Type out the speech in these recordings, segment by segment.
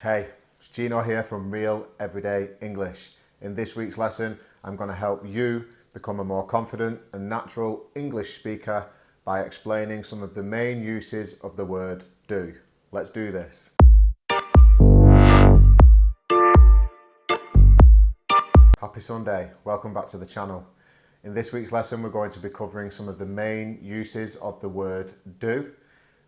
Hey, it's Gino here from Real Everyday English. In this week's lesson, I'm going to help you become a more confident and natural English speaker by explaining some of the main uses of the word do. Let's do this. Happy Sunday, welcome back to the channel. In this week's lesson, we're going to be covering some of the main uses of the word do.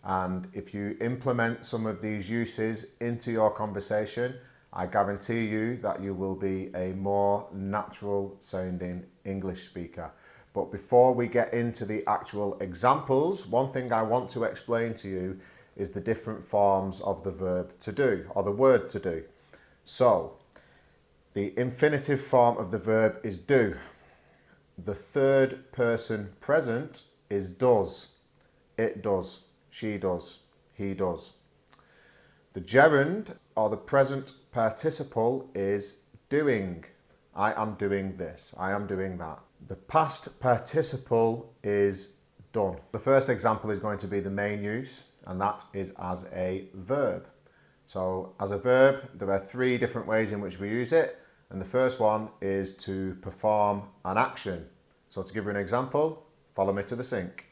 And if you implement some of these uses into your conversation, I guarantee you that you will be a more natural sounding English speaker. But before we get into the actual examples, one thing I want to explain to you is the different forms of the verb to do, or the word to do. So, the infinitive form of the verb is do. The third person present is does. It does. She does, he does. The gerund, or the present participle, is doing. I am doing this, I am doing that. The past participle is done. The first example is going to be the main use, and that is as a verb. So as a verb, there are three different ways in which we use it, and the first one is to perform an action. So to give you an example, follow me to the sink.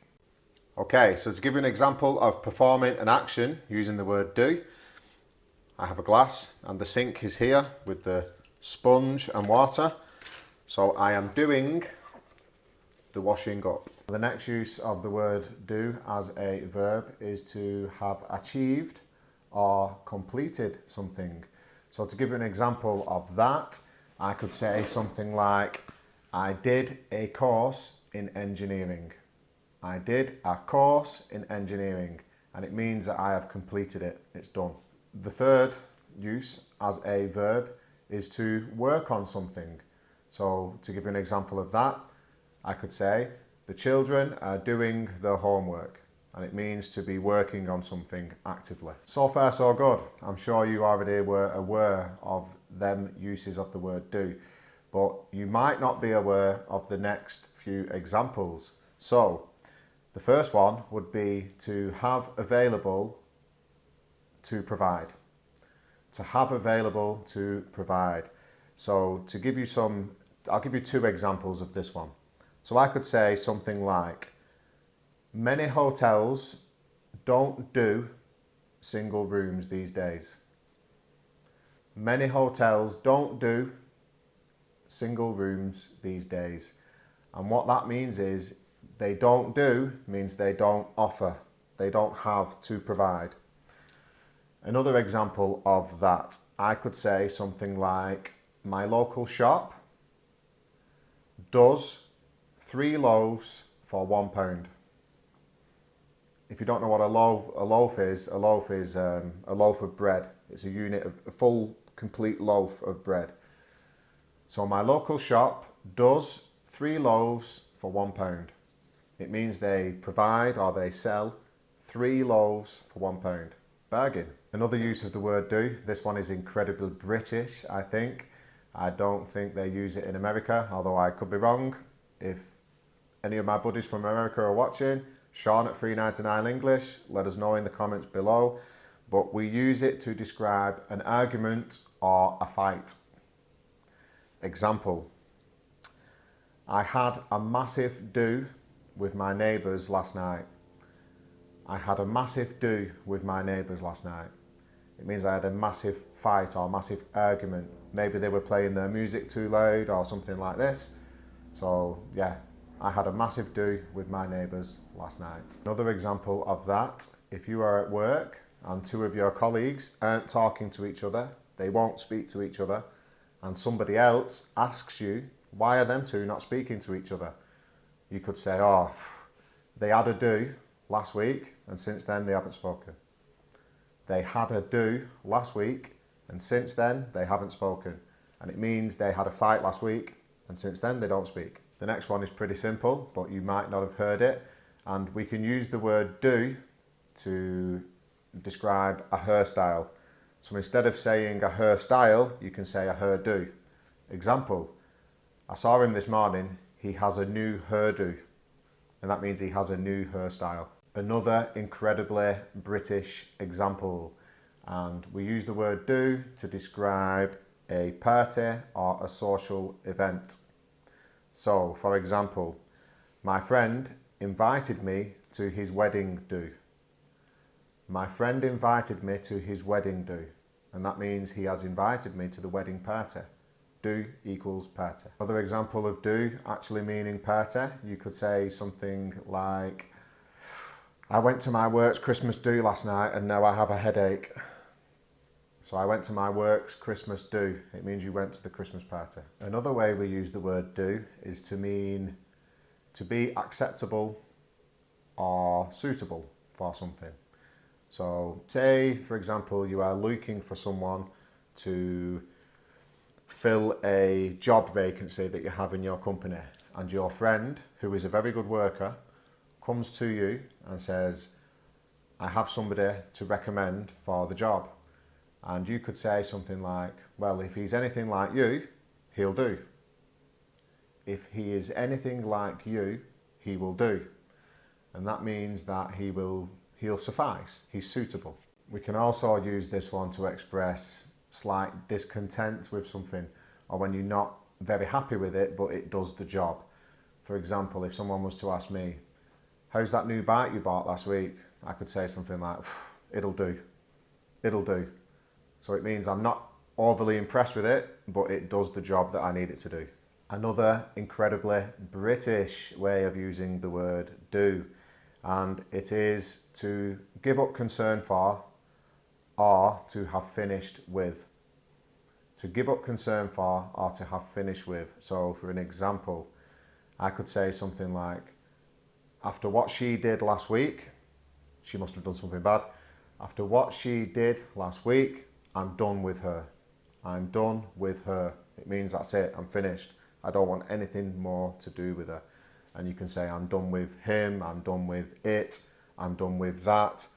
Okay, so to give you an example of performing an action using the word do, I have a glass and the sink is here with the sponge and water. So I am doing the washing up. The next use of the word do as a verb is to have achieved or completed something. So to give you an example of that, I could say something like, I did a course in engineering. I did a course in engineering, and it means that I have completed it. It's done. The third use as a verb is to work on something. So to give you an example of that, I could say the children are doing their homework, and it means to be working on something actively. So far so good. I'm sure you already were aware of them uses of the word do, but you might not be aware of the next few examples. So the first one would be to have available to provide. To have available to provide. So to give you I'll give you two examples of this one. So I could say something like, many hotels don't do single rooms these days. Many hotels don't do single rooms these days. And what that means is, they don't do means they don't offer. They don't have to provide. Another example of that, I could say something like, my local shop does 3 loaves for £1. If you don't know what a loaf is a loaf of bread. It's a unit of a full, complete loaf of bread. So my local shop does 3 loaves for £1. It means they provide or they sell 3 loaves for £1. Bargain. Another use of the word do, this one is incredibly British, I think. I don't think they use it in America, although I could be wrong. If any of my buddies from America are watching, Sean at 399 English, let us know in the comments below. But we use it to describe an argument or a fight. Example, I had a massive do with my neighbours last night. I had a massive do with my neighbours last night. It means I had a massive fight or massive argument. Maybe they were playing their music too loud or something like this. So yeah, I had a massive do with my neighbours last night. Another example of that, if you are at work and 2 of your colleagues aren't talking to each other, they won't speak to each other, and somebody else asks you, why are them 2 not speaking to each other? You could say, oh, they had a do last week and since then they haven't spoken. They had a do last week and since then they haven't spoken. And it means they had a fight last week and since then they don't speak. The next one is pretty simple, but you might not have heard it. And we can use the word do to describe a hairstyle. So instead of saying a hairstyle, you can say a hairdo. Example, I saw him this morning. He has a new hairdo, and that means he has a new hairstyle. Another incredibly British example. And we use the word do to describe a party or a social event. So, for example, my friend invited me to his wedding do. My friend invited me to his wedding do. And that means he has invited me to the wedding party. Do equals party. Another example of do actually meaning party, you could say something like, I went to my work's Christmas do last night and now I have a headache. So I went to my work's Christmas do. It means you went to the Christmas party. Another way we use the word do is to mean to be acceptable or suitable for something. So say, for example, you are looking for someone to fill a job vacancy that you have in your company, and your friend, who is a very good worker, comes to you and says, I have somebody to recommend for the job. And you could say something like, well, if he's anything like you, he'll do. If he is anything like you, he will do. And that means that he'll suffice, he's suitable. We can also use this one to express slight discontent with something, or when you're not very happy with it, but it does the job. For example, if someone was to ask me, how's that new bike you bought last week? I could say something like, it'll do, it'll do. So it means I'm not overly impressed with it, but it does the job that I need it to do. Another incredibly British way of using the word do, and it is to give up concern for or to have finished with. To give up concern for or to have finished with. So for an example, I could say something like, after what she did last week, she must have done something bad. After what she did last week, I'm done with her. I'm done with her. It means that's it, I'm finished. I don't want anything more to do with her. And you can say, I'm done with him, I'm done with it, I'm done with that.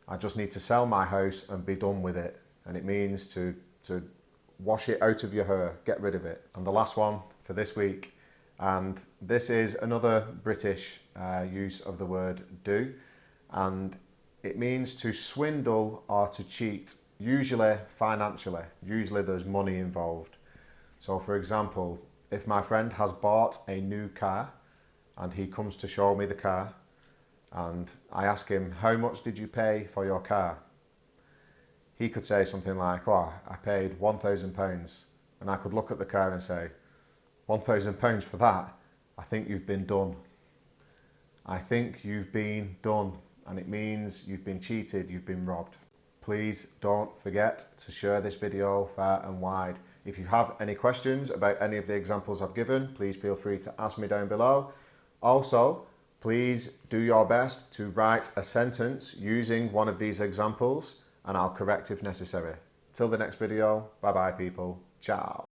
I just need to sell my house and be done with it. And it means to wash it out of your hair, get rid of it. And the last one for this week, and this is another British use of the word do, and it means to swindle or to cheat, usually financially. Usually there's money involved. So for example, if my friend has bought a new car and he comes to show me the car and I ask him, how much did you pay for your car? He could say something like, oh, I paid £1,000. And I could look at the car and say, £1,000 for that? I think you've been done. I think you've been done. And it means you've been cheated, you've been robbed. Please don't forget to share this video far and wide. If you have any questions about any of the examples I've given, please feel free to ask me down below. Also, please do your best to write a sentence using one of these examples, and I'll correct if necessary. Till the next video, bye bye people, ciao.